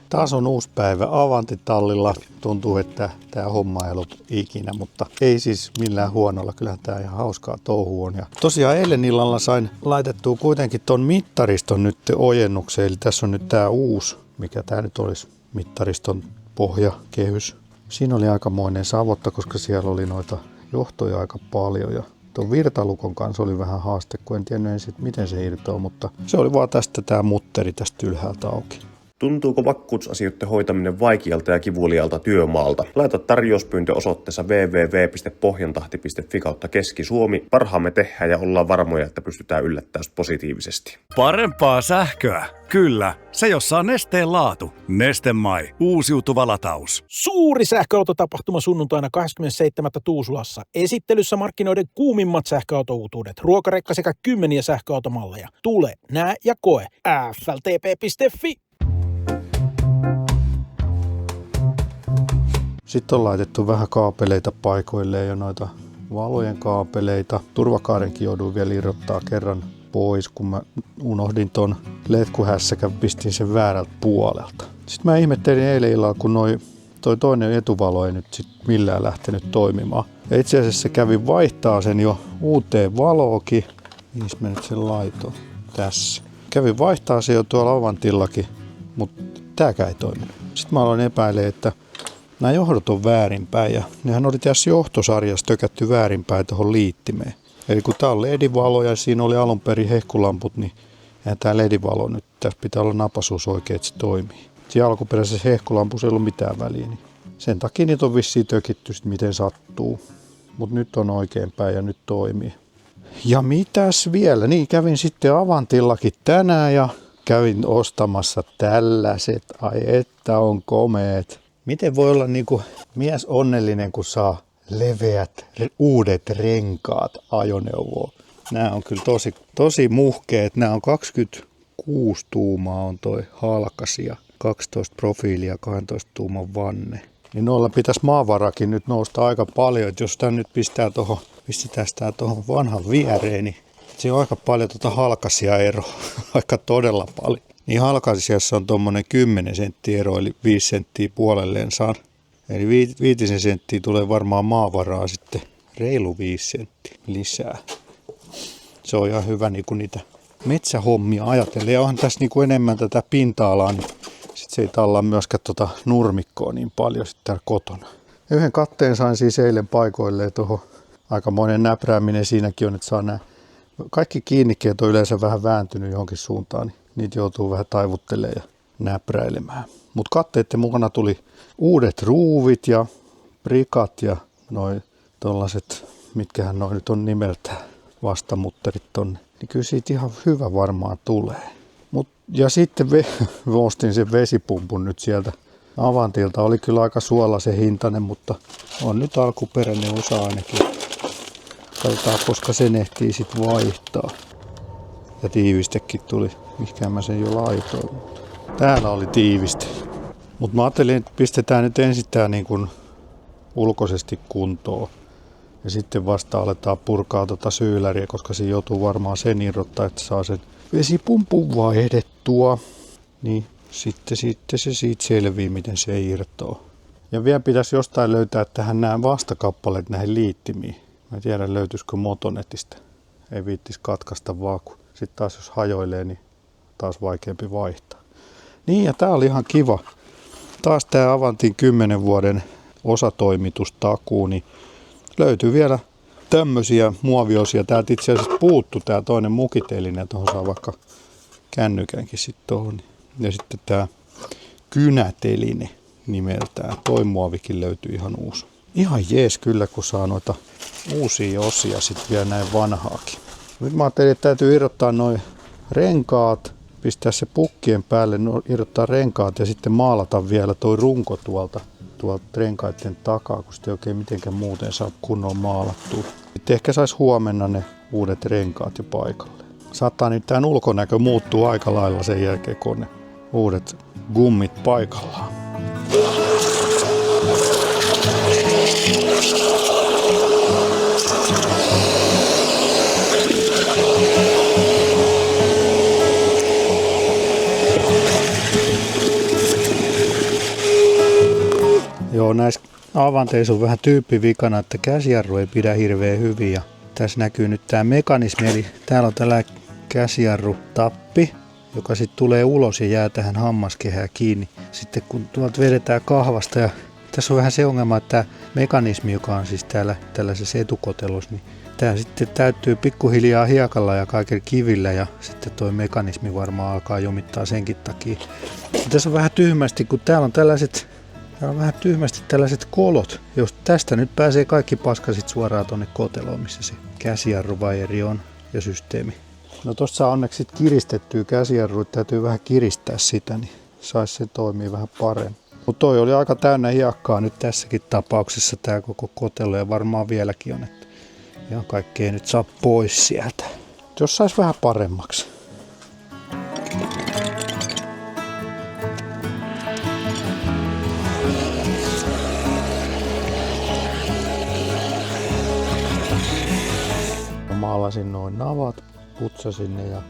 Taas on uusi päivä Avanti-tallilla. Tuntuu, että tämä homma ei lopu ikinä, mutta ei siis millään huonolla. Kyllähän tämä ihan hauskaa touhu on. Ja tosiaan eilen illalla sain laitettua kuitenkin ton mittariston nyt ojennukseen. Eli tässä on nyt tämä uusi, mikä tämä nyt olisi, mittariston pohjakehys. Siinä oli aikamoinen savotta, koska siellä oli noita johtoja aika paljon. Ja tuon virtalukon kanssa oli vähän haaste, kun en tiennyt ensin, miten se irtoaa, mutta se oli vaan tästä tämä mutteri tästä ylhäältä auki. Tuntuuko vakuutusasioiden hoitaminen vaikealta ja kivulialta työmaalta? Laita tarjouspyyntö osoitteessa www.pohjantahti.fi/Keski-Suomi. Parhaamme tehdään ja ollaan varmoja, että pystytään yllättämään positiivisesti. Parempaa sähköä? Kyllä. Se, jossa on Nesteen laatu. Neste MY. Uusiutuva lataus. Suuri sähköautotapahtuma sunnuntaina 27. Tuusulassa. Esittelyssä markkinoiden kuumimmat sähköautouutuudet, ruokarekka sekä kymmeniä sähköautomalleja. Tule, näe ja koe. fltp.fi. Sitten on laitettu vähän kaapeleita paikoilleen ja noita valojen kaapeleita. Turvakaarenkin jouduin vielä irrottaa kerran pois, kun mä unohdin ton letkuhässäkän, pistin sen väärältä puolelta. Sitten mä ihmettelin eilen illalla, kun toi toinen etuvalo ei nyt sit millään lähtenyt toimimaan. Ja itse asiassa kävin vaihtaa sen jo uuteen valookin. Mihin mä nyt sen laitoin? Tässä. Kävin vaihtaa sen jo tuolla Avantillakin, mutta tääkään ei toiminut. Sitten mä aloin epäilemään, että nämä johdot on väärinpäin ja nehän oli tässä johtosarjassa tökätty väärinpäin tuohon liittimeen. Eli kun tää on LED-valo ja siinä oli alun perin hehkulamput, niin eihän tää LED-valo nyt, tässä pitää olla napasuus oikein, että se toimii. Siinä alkuperäisessä hehkulampussa ei ollut mitään väliä, niin sen takia niitä on vissiin tökitty miten sattuu. Mutta nyt on oikeinpäin ja nyt toimii. Ja mitäs vielä? Niin kävin sitten Avantillakin tänään ja kävin ostamassa tällaiset. Ai että on komeet. Miten voi olla niin kuin mies onnellinen, kun saa leveät uudet renkaat ajoneuvoon? Nämä on kyllä tosi muhkeet. Nämä on 26 tuumaa on toi halkasia, 12 profiilia, 12 tuuman vanne. Niin noilla pitäisi maavarakin nyt nousta aika paljon. Että jos tämä nyt pistetään tuohon vanhan viereen, niin siinä on aika paljon halkasia eroa, aika todella paljon. Niin halkaisijassa on tuommoinen 10 senttiä ero, eli 5 senttiä puolelleen saan. Eli 5 senttiä tulee varmaan maavaraa sitten reilu 5 senttiä lisää. Se on ihan hyvä niin kuin niitä metsähommia ajatellen. Ja onhan tässä niin kuin enemmän tätä pinta-alaa, niin sitten se ei tallaa myöskään nurmikkoa niin paljon sitten täällä kotona. Yhden katteen sain siis eilen paikoilleen tuohon. Aikamoinen näprääminen siinäkin on, että saa nämä. Kaikki kiinnikkeet on yleensä vähän vääntynyt johonkin suuntaan, niin niitä joutuu vähän taivuttelemaan ja näpräilemään. Mutta katteiden mukana tuli uudet ruuvit ja prikat ja noi tollaset, mitkähän noi nyt on nimeltään, vastamutterit tonne. Niin kyllä siitä ihan hyvä varmaan tulee. Ja sitten ostin sen vesipumpun nyt sieltä Avantilta. Oli kyllä aika suolaisen hintainen, mutta on nyt alkuperäinen osa ainakin. Katsotaan, koska sen ehtii sitten vaihtaa. Ja tiivistekin tuli, mikä mä sen jo laitoin. Täällä oli tiiviste. Mutta mä ajattelin, että pistetään nyt ensin tää niin kuin ulkoisesti kuntoon. Ja sitten vasta aletaan purkaa syyläriä, koska se joutuu varmaan sen irrottaa, että saa sen vesipumpun vaihdettua. Niin sitten se siitä selvii, miten se irtoaa. Ja vielä pitäisi jostain löytää tähän nämä vastakappaleet näihin liittimiin. Mä en tiedä löytyisikö Motonetista. Ei viittis katkaista vaan, kun sitten taas jos hajoilee, niin taas vaikeampi vaihtaa. Niin ja tää oli ihan kiva. Taas tää Avantin 10 vuoden osatoimitustakuu, niin löytyy vielä tämmöisiä muoviosia. Täältä itse asiassa puuttu tää toinen mukiteellinen, tuohon saa vaikka kännykänkin sitten tuohon. Ja sitten tää kynäteline nimeltään. Toi muovikin löytyy ihan uusi. Ihan jees kyllä, kun saa noita uusia osia sitten vielä näin vanhaakin. Nyt mä ajattelin, että täytyy irrottaa noi renkaat, pistää se pukkien päälle, irrottaa renkaat ja sitten maalata vielä toi runko tuolta renkaiden takaa, kun sitten ei oikein mitenkään muuten saa kunnolla maalattua. Sitten ehkä sais huomenna ne uudet renkaat jo paikalle. Saattaa nyt tämän ulkonäkö muuttua aika lailla sen jälkeen, kun ne uudet gummit paikallaan. Joo, näissä avanteissa on vähän tyyppivikana, että käsijarru ei pidä hirveän hyvin. Ja tässä näkyy nyt tämä mekanismi, eli täällä on tällä käsijarrutappi, joka sitten tulee ulos ja jää tähän hammaskehään kiinni. Sitten kun tuolta vedetään kahvasta ja tässä on vähän se ongelma, että tämä mekanismi, joka on siis täällä tällaisessa etukotelossa, niin tämä sitten täyttyy pikkuhiljaa hiekalla ja kaikilla kivillä ja sitten tuo mekanismi varmaan alkaa jumittaa senkin takia. Ja tässä on vähän tyhmästi, kun täällä on vähän tyhmästi tällaiset kolot, jos tästä nyt pääsee kaikki paska sit suoraan tonne koteloon, missä se käsijarruvajeri on ja systeemi. No tossa saa onneksi sit kiristettyä käsijarrua, täytyy vähän kiristää sitä, niin saisi se toimia vähän paremmin. Mutta toi oli aika täynnä hiekkaa nyt tässäkin tapauksessa tää koko kotelo ja varmaan vieläkin on, että ihan kaikkea nyt saa pois sieltä. Jos sais vähän paremmaksi. Maalasin noin navat, putsasin ne ja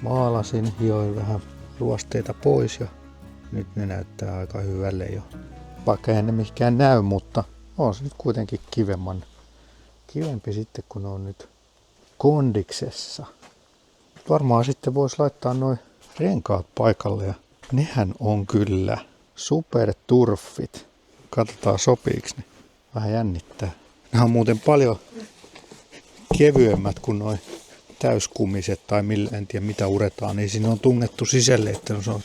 maalasin, hioin vähän ruosteita pois ja nyt ne näyttää aika hyvälle jo. Vaikka eihän ne mihinkään näy, mutta on se nyt kuitenkin kivempi sitten kun on nyt kondiksessa. Varmaan sitten voisi laittaa noin renkaat paikalle ja nehän on kyllä superturfit. Katsotaan sopiiks ne. Vähän jännittää. Nämä on muuten paljon kevyemmät kuin noin täyskumiset tai en tiedä mitä uretaan, niin siinä on tungettu sisälle, että se on,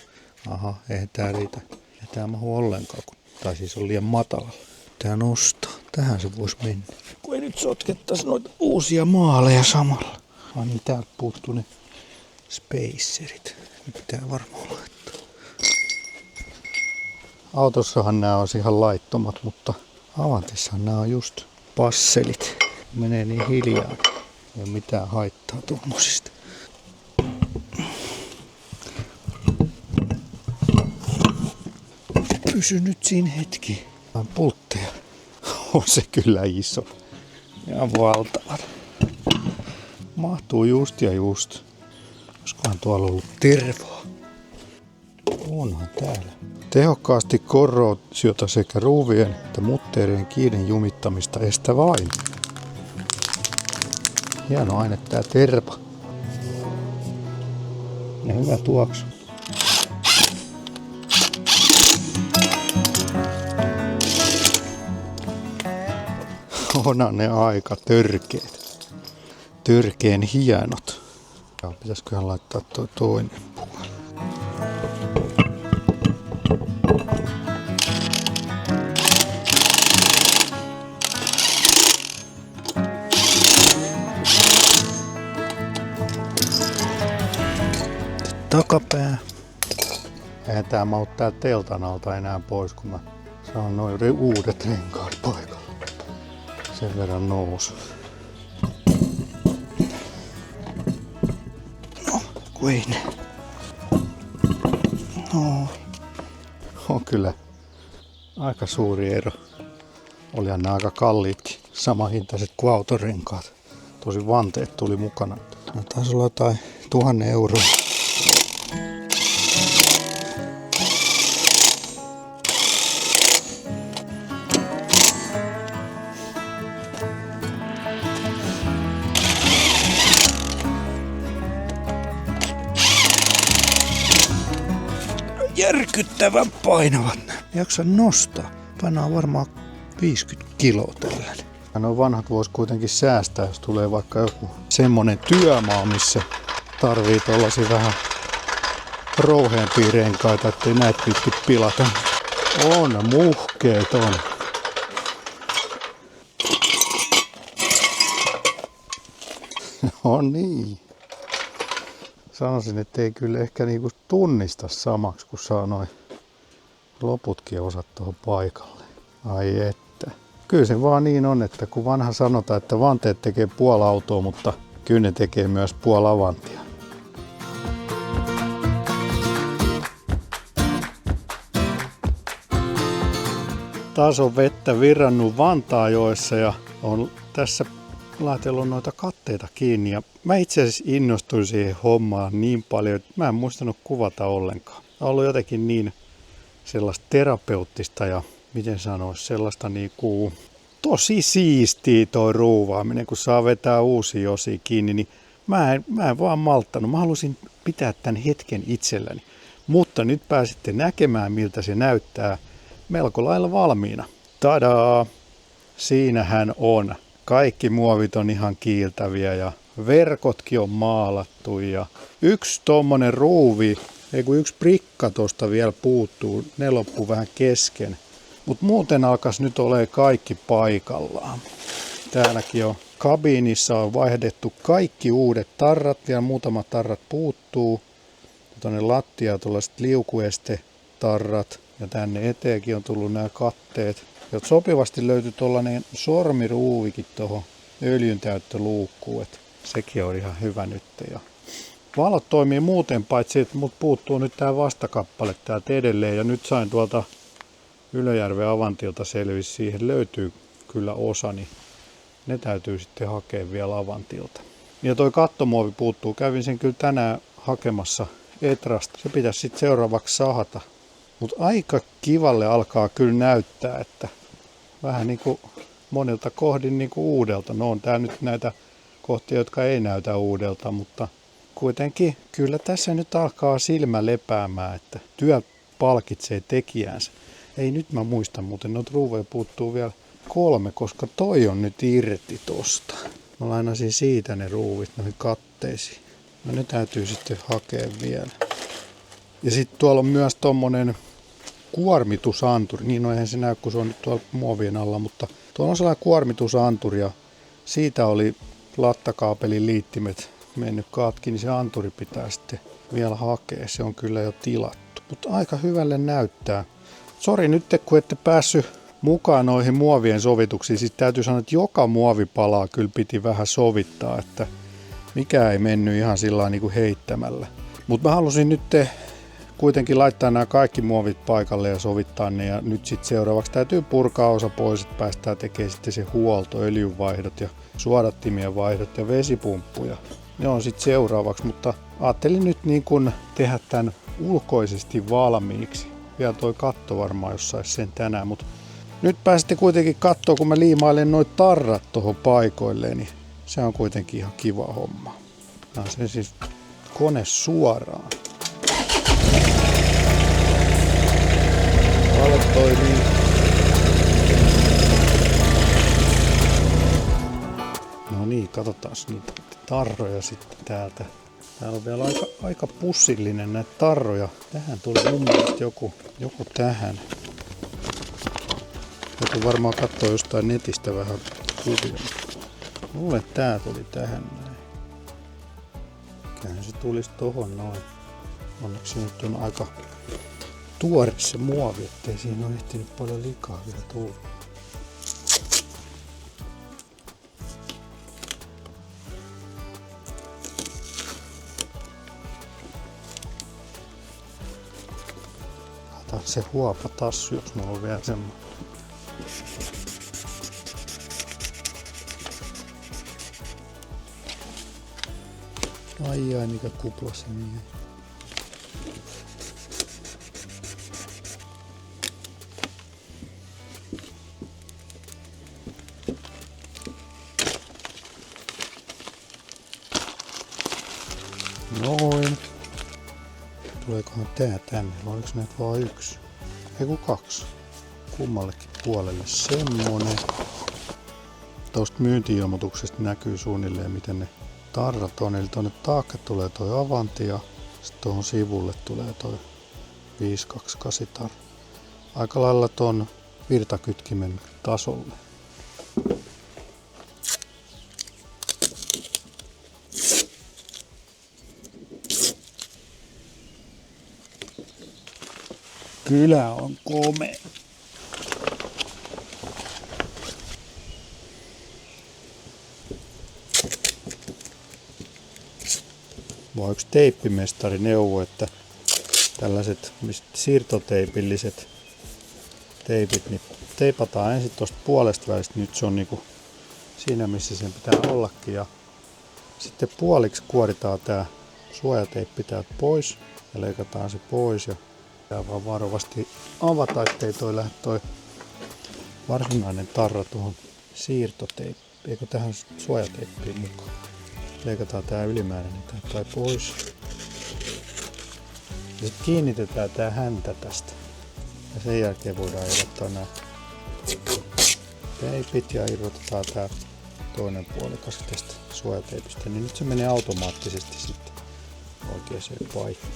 aha, eihän tää riitä. Ei tää mahu ollenkaan, tai siis on liian matalalla. Tää nostaa, tähän se voisi mennä. Kun ei nyt sotkettaisi noita uusia maaleja samalla. Niin täältä puuttuu ne spacerit. Ne pitää varmaan laittaa. Autossahan nämä on ihan laittomat, mutta Avantessahan nämä on just passelit. Menee niin hiljaa. Ei ole mitään haittaa tuommoisista. Pysy nyt siinä hetki. Pultteja. On se kyllä iso. Ja valtava. Mahtuu just ja just. Olisikohan tuolla ollut tervaa? Onhan täällä. Tehokkaasti korroosiota sekä ruuvien että mutteerien kiinni jumittamista estävä aine. Hieno aine tää terva. Ja hyvä tuoksu. Onhan ne aika törkeät. Törkeen hienot. Ja pitäisiköhän laittaa toi toinen puoli. Takapää. Eihän tää mahdu tää teltan alta enää pois, kun mä saan noin uudet renkaat paikalle. Sen verran nousu. No, kun ei ne. No. On kyllä aika suuri ero. Olihan nämä aika kalliitkin. Sama hintaiset kuin autorenkaat. Tosi vanteet tuli mukana. No, taisi olla jotain 1 000 euroa. Järkyttävän painavat. Jaksa nostaa. Painaa varmaan 50 kiloa tällainen. Nuo vanhat vois kuitenkin säästää, jos tulee vaikka joku semmonen työmaa, missä tarvii tollasia vähän rouheampia renkaita, ettei näitä viitti pilata. On, muhkeet on. No niin. Sanoisin, että ei kyllä ehkä niinku tunnista samaksi, kun saa noin loputkin osat tuohon paikalle. Ai että. Kyllä se vaan niin on, että kun vanha sanotaan, että vanteet tekee puoli autoa, mutta kyllä ne tekee myös puoli Avantia. Taas on vettä virrannut Vantaajoessa ja on tässä laitellut noita katteita kiinni. Ja mä itse asiassa innostuin siihen hommaan niin paljon, että mä en muistanut kuvata ollenkaan. On ollut jotenkin niin sellaista terapeuttista ja miten sanoisi, sellaista niinku tosi siistiä toi ruuvaaminen, kun saa vetää uusia osia kiinni, niin mä en vaan malttanut. Mä halusin pitää tämän hetken itselläni. Mutta nyt pääsitte näkemään, miltä se näyttää melko lailla valmiina. Tadaa! Siinähän on. Kaikki muovit on ihan kiiltäviä ja verkotkin on maalattu ja yksi tommonen ruuvi, yksi prikka tosta vielä puuttuu, ne loppuu vähän kesken. Mutta muuten alkas nyt ole kaikki paikallaan. Täälläkin on kabiinissa on vaihdettu kaikki uudet tarrat ja muutamat tarrat puuttuu. Tuonne lattiaan tuollaiset liukuestetarrat ja tänne eteenkin on tullut nämä katteet. Ja sopivasti löytyi tuollainen sormiruuvikin tuohon öljyntäyttöluukkuun, että sekin on ihan hyvä nyt. Ja valot toimii muuten, paitsi että mut puuttuu nyt tää vastakappale täältä edelleen. Ja nyt sain tuolta Ylöjärven Avantilta selvisi, siihen löytyy kyllä osa, niin ne täytyy sitten hakea vielä Avantilta. Ja toi kattomuovi puuttuu, kävin sen kyllä tänään hakemassa Etrasta. Se pitäisi sitten seuraavaksi sahata. Mutta aika kivalle alkaa kyllä näyttää, että vähän niin kuin monilta kohdin niin kuin uudelta. No on tää nyt näitä kohtia, jotka ei näytä uudelta, mutta kuitenkin kyllä tässä nyt alkaa silmä lepäämään, että työ palkitsee tekijänsä. Ei nyt mä muistan muuten, noita ruuveja puuttuu vielä 3, koska toi on nyt irti tosta. Mä lainasin siitä ne ruuvit noihin katteisiin. No ne täytyy sitten hakea vielä. Ja sitten tuolla on myös tommonen kuormitusanturi. Niin no eihän se näy, kun se on nyt tuolla muovien alla, mutta tuolla on sellainen kuormitusanturi ja siitä oli lattakaapelin liittimet mennyt katki, niin se anturi pitää sitten vielä hakea. Se on kyllä jo tilattu. Mutta aika hyvälle näyttää. Sori nyt, kun ette päässyt mukaan noihin muovien sovituksiin. Siis täytyy sanoa, että joka muovipalaa kyllä piti vähän sovittaa, että mikä ei mennyt ihan sillä niin kuin heittämällä. Mutta mä halusin nyt kuitenkin laittaa nämä kaikki muovit paikalle ja sovittaa ne. Ja nyt sitten seuraavaksi täytyy purkaa osa pois, että päästään tekemään sitten se huolto, öljynvaihdot ja suodattimien vaihdot ja vesipumppuja. Ne on sitten seuraavaksi, mutta ajattelin nyt niin kun tehdä tämän ulkoisesti valmiiksi. Vielä toi katto varmaan, jos sais sen tänään, mutta nyt pääsitte kuitenkin katsoa, kun mä liimailen noit tarrat tuohon paikoilleen, niin se on kuitenkin ihan kiva homma. Tämä on se siis kone suoraan. Valo toimii. No niin, katsotaan niitä tarroja sitten täältä. Täällä on vielä aika pussillinen näitä tarroja. Tähän tuli mun mielestä joku tähän. Joku varmaan katsoo jostain netistä vähän kuvia. Mulle tää tuli tähän näin. Mikähän se tulisi tohon noin. Onneksi nyt on aika tuore se muovi, ettei siinä ole ehtinyt paljon likaa vielä tulla. Lataan se huopatassu, jos mulla on vielä semmoinen. Ai mikä kupla se niin. Noin. Tuleekohan tää tänne vai oliko näitä vaan yksi? Ei kun 2. Kummallekin puolelle semmonen. Tuosta myynti-ilmoituksesta näkyy suunnilleen miten ne tarrat on. Eli tuonne taakse tulee toi Avanti ja sitten tuohon sivulle tulee toi 528 tarra. Aika lailla ton virtakytkimen tasolle. Kylä on komea. Vaan yksi teippimestari neuvoi, että tällaiset siirtoteipilliset teipit, niin teipataan ensin tuosta puolesta välistä. Nyt se on niinku siinä, missä sen pitää ollakin. Ja sitten puoliksi kuoritaan tää suojateippi täältä pois ja leikataan se pois. Ja pitää vaan varovasti avata, ettei toi lähde toi varsinainen tarra tuohon siirtoteippiin, eikö tähän suojateippiin mukaan. Leikataan tää ylimääräinen tai pois. Ja sitten kiinnitetään tää häntä tästä. Ja sen jälkeen voidaan irrottaa nämä teipit ja irrotetaan tää toinen puolikas tästä suojateipistä. Niin nyt se menee automaattisesti sitten oikeaan paikkaan.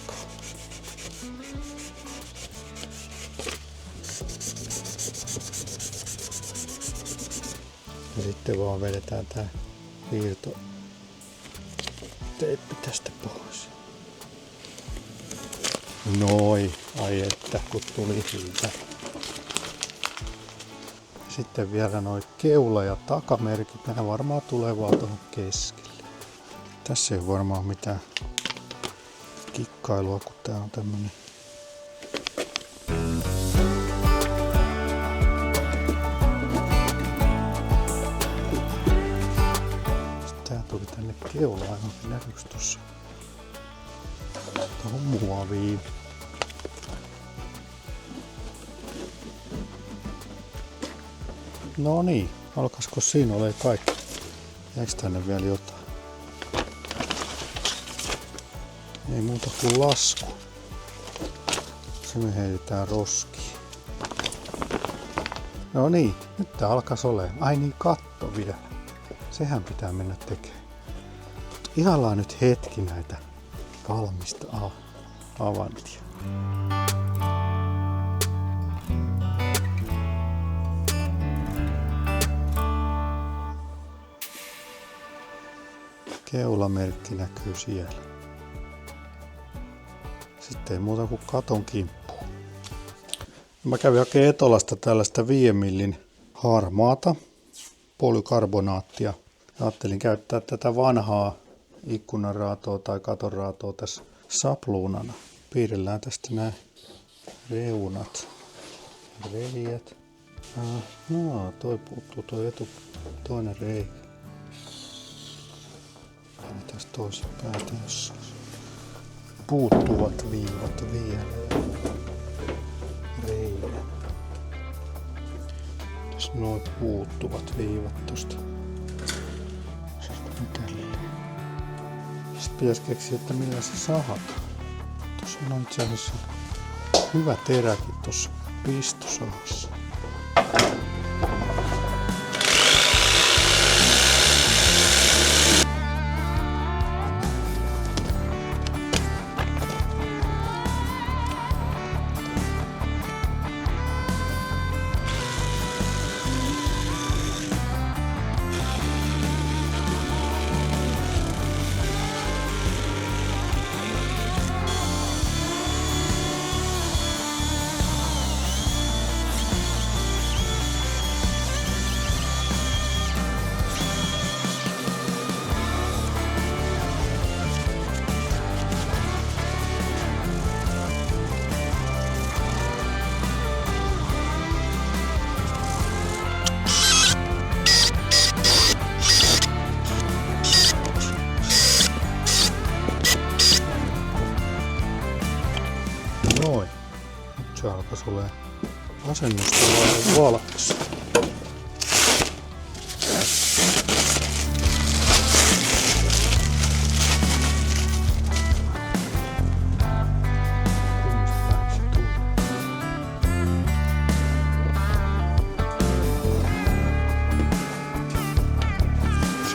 Ja sitten vaan vedetään tää siirtoteippi tästä pois. Noin, ai että kun tuli hyvä. Sitten vielä noin keula- ja takamerkit, nämä varmaan tulee vaan tuohon keskelle. Tässä ei varmaan mitään kikkailua, kun tää on tämmönen. Tää tuli tänne keulaan, johonkin näkyykö tossa? Tuohon muoviin. No niin, alkaisiko siinä ole kaikki? Jääkö tänne vielä jotain? Ei muuta kuin lasku. Se me heitetään roskiin. No niin, nyt tää alkaisi olemaan. Ai niin, katto vielä. Sehän pitää mennä tekemään. Ihallaan nyt hetki näitä valmista avantia. Keulamerkki näkyy siellä. Sitten ei muuta kuin katon kimppuun. Mä kävin hakemaan Etolasta tällaista 5 millin harmaata polykarbonaattia. Ajattelin käyttää tätä vanhaa ikkunanraatoa tai katonraatoa tässä sapluunana. Piirrellään tästä nämä reunat, reiät. No, toi puuttuu toinen reikä. Tässä toisen päätä jossain. Puuttuvat viivat vielä ja reijän. Tässä noin puuttuvat viivat tosta. Sitten pitäisi keksiä, että millä se sahataan. Tuossa on itse asiassa hyvä teräkin tuossa pistosahassa. Noin. Nyt se alkaisi olemaan asennusta valmis. Se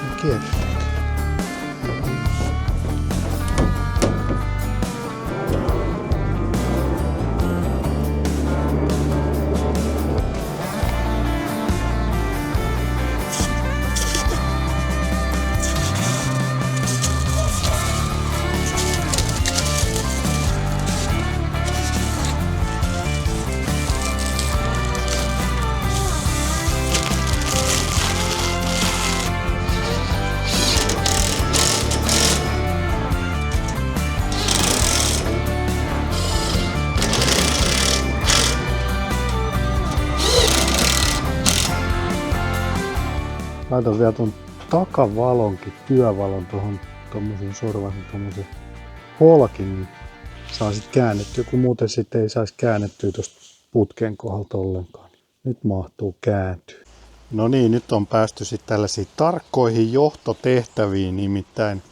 on kiertänyt. Laitan vielä tuon takavalonkin, työvalon tuohon tommosen sorvasen tommosen holkin, niin saa sit käännettyä, kun muuten sitten ei saisi käännettyä tuosta putken kohdalta ollenkaan. Nyt mahtuu kääntyä. No niin, nyt on päästy sitten tällaisiin tarkkoihin johtotehtäviin, nimittäin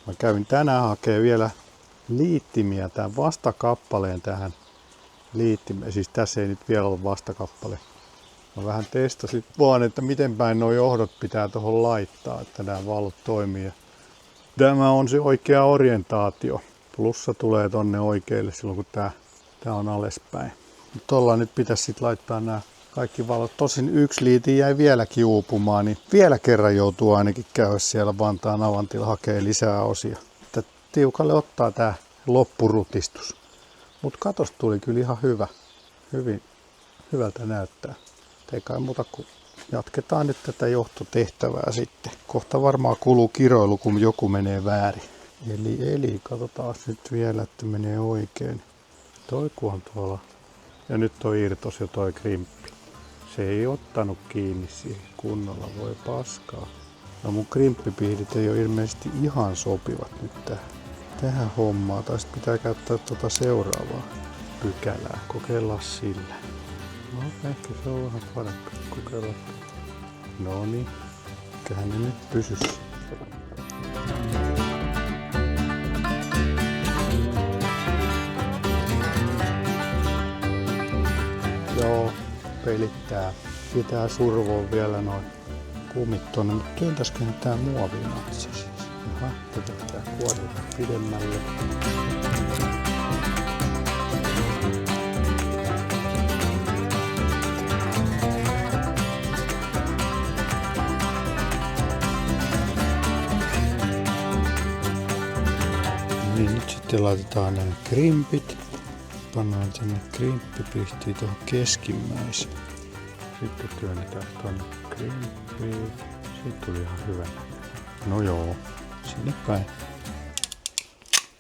mä kävin tänään hakemaan vielä liittimiä tämän vastakappaleen tähän liittimeen. Siis tässä ei nyt vielä ole vastakappale. Mä vähän testasin vaan, että miten päin nuo johdot pitää tuohon laittaa, että nämä valot toimii. Ja tämä on se oikea orientaatio. Plussa tulee tonne oikealle silloin, kun tää on alaspäin. Tuolla nyt pitäisi sitten laittaa nämä kaikki valot. Tosin yksi liitin jäi vieläkin uupumaan, niin vielä kerran joutuu ainakin käydä siellä Vantaan Avantilla hakee lisää osia. Että tiukalle ottaa tää loppurutistus. Mut katosta tuli kyllä ihan hyvin hyvältä näyttää. Ei kai muuta kuin jatketaan nyt tätä johtotehtävää sitten. Kohta varmaan kuluu kiroilu, kun joku menee väärin. Eli katsotaan nyt vielä, että menee oikein. Toi kun on tuolla. Ja nyt toi irtos jo toi krimppi. Se ei ottanut kiinni siihen kunnolla, voi paskaa. No mun krimppipihdit ei ole ilmeisesti ihan sopivat nyt tähän hommaan. Tai sit pitää käyttää tuota seuraavaa pykälää. Kokeillaan sillä. No ehkä se on vähän parempi. Kokeillaan. No niin. Eiköhän ne nyt pysy. Joo, pelittää. Pitää survoa vielä noin kumit tonne, mutta työntäisikö ne tää muovinatsa siis? Jaha, tätä pitää kuorita pidemmälle. Niin, nyt sitten laitetaan nämä krimpit. Pannaan tänne krimppipihtiin tuohon keskimmäiseen. Sitten työnnetään tuonne krimppiin. Siitä tuli ihan hyvä. No joo, sinne päin.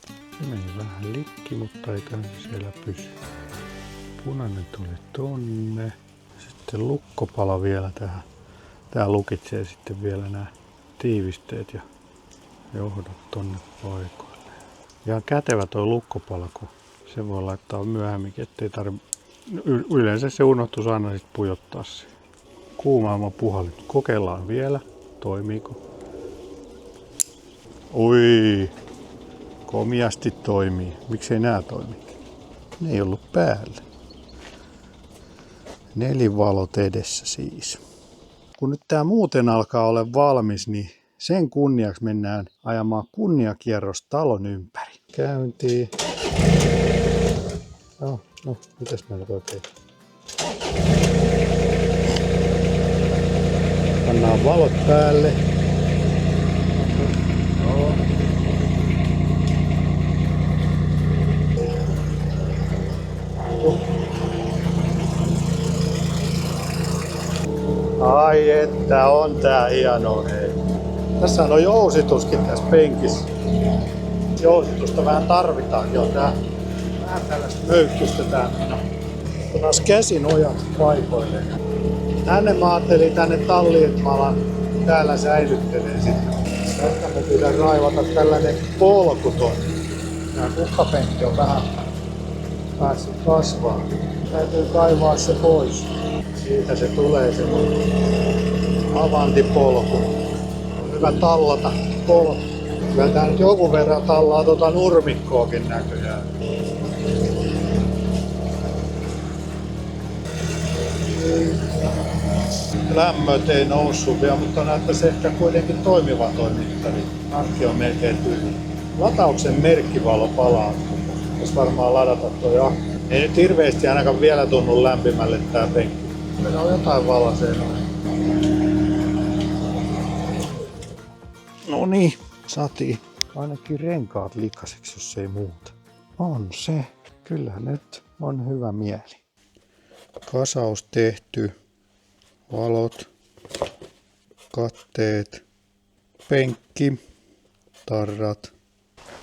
Se meni vähän likki, mutta eiköhän se siellä pysy. Punainen tuli tonne. Sitten lukkopala vielä tähän. Tää lukitsee sitten vielä nämä tiivisteet ja johdot tonne paikoille. Ihan kätevä toi lukkopala, kun se voi laittaa myöhemminkin, ettei yleensä se unohtuisi aina sit pujottaa se. Kuumaama puhallin. Kokeillaan vielä. Toimiiko? Oi! Komiasti toimii. Miksei nää toimi? Ne ei ollut päällä. Nelivalot edessä siis. Kun nyt tää muuten alkaa olla valmis, niin sen kunniaksi mennään ajamaan kunniakierros talon ympäri. Käyntiin. No, mitäs meillä oikein? Pannaan valot päälle. No. Ai että on tää hieno, hei. Tässä on jousituskin tässä penkissä. Jousitusta vähän tarvitaan jo tää. Vähän tällaista möykkystä taas käsin ojat paikoilleen. Tänne mä ajattelin tänne talliin, että mä alan täällä säilyttelee sitten. Tästä me pitää raivata tällainen polku tonne. Tää kukkapenkki on vähän päässyt kasvaa. Täytyy kaivaa se pois. Siitä se tulee se avantipolku. On hyvä tallata polku. Kyllä tää nyt jonkun verran tallaa tota nurmikkoakin näköjään. Lämmöt ei noussut vielä, mutta näyttäisi ehkä kuitenkin toimivan toimittari. Nakki on melkein tyhjä. Latauksen merkkivalo palaa. Jos varmaan ladata toi akku. Ei nyt hirveästi ainakaan vielä tunnu lämpimälle tää penkki. Meillä on jotain valasee noin. No niin, saatiin ainakin renkaat likaseksi, jos ei muuta. On se. Kyllä nyt on hyvä mieli. Kasaus tehty. Valot, katteet, penkki, tarrat.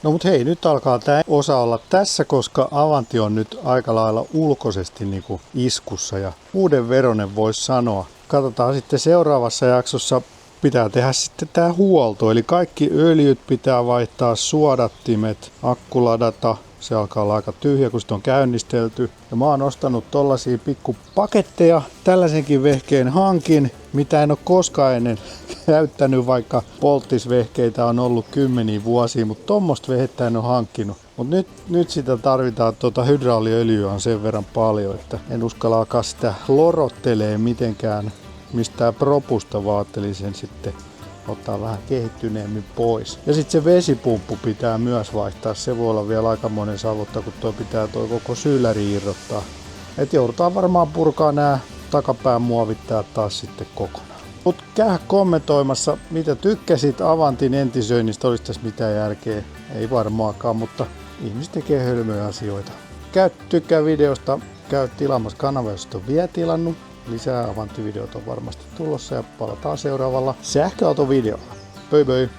No mut hei, nyt alkaa tää osa olla tässä, koska Avanti on nyt aika lailla ulkoisesti niinku iskussa ja uuden veronen voisi sanoa. Katsotaan sitten seuraavassa jaksossa, pitää tehdä sitten tää huolto, eli kaikki öljyt pitää vaihtaa, suodattimet, akku ladata, Se alkaa olla aika tyhjä, kun sitä on käynnistelty. Ja mä oon ostanut tollasia pikkupaketteja. Tällaisenkin vehkeen hankin, mitä en ole koskaan ennen käyttänyt, vaikka polttisvehkeitä on ollut kymmeniä vuosia, mutta tommoista vehettä en ole hankkinut. Mutta nyt sitä tarvitaan, hydrauliöljyä on sen verran paljon, että en uskalla alkaa sitä lorottelee mitenkään mistään propusta, vaan ajattelin sen sitten ottaa vähän kehittyneemmin pois. Ja sitten se vesipumppu pitää myös vaihtaa. Se voi olla vielä aikamoinen savotta, kun pitää koko syyläri irrottaa. Et joudutaan varmaan purkaa nämä takapään muovittajat taas sitten kokonaan. Mut käy kommentoimassa, mitä tykkäsit Avantin entisöinnistä, olisi tässä mitään järkeä. Ei varmaankaan, mutta ihmiset tekee hölmöjä asioita. Tykkää videosta, käy tilaamassa kanava, jos et ole vielä tilannut. Lisää Avantti-videot on varmasti tulossa ja palataan seuraavalla sähköautovideolla. Pöi pöi!